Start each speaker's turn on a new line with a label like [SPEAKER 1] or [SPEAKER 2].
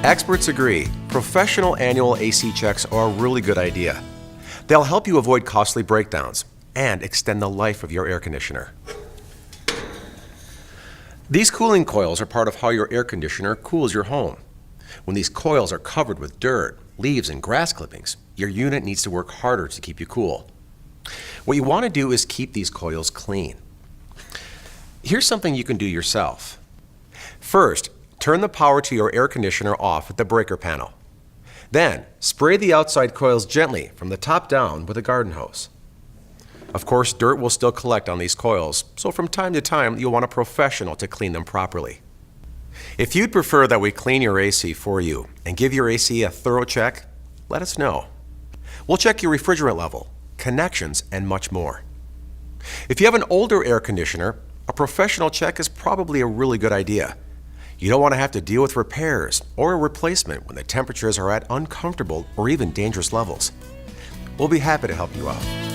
[SPEAKER 1] Experts agree, professional annual AC checks are a really good idea. They'll help you avoid costly breakdowns and extend the life of your air conditioner. These cooling coils are part of how your air conditioner cools your home. When these coils are covered with dirt, leaves, and grass clippings, your unit needs to work harder to keep you cool. What you want to do is keep these coils clean. Here's something you can do yourself. First, turn the power to your air conditioner off at the breaker panel. Then, spray the outside coils gently from the top down with a garden hose. Of course, dirt will still collect on these coils, so from time to time, you'll want a professional to clean them properly. If you'd prefer that we clean your AC for you and give your AC a thorough check, let us know. We'll check your refrigerant level, connections, and much more. If you have an older air conditioner, a professional check is probably a really good idea. You don't want to have to deal with repairs or a replacement when the temperatures are at uncomfortable or even dangerous levels. We'll be happy to help you out.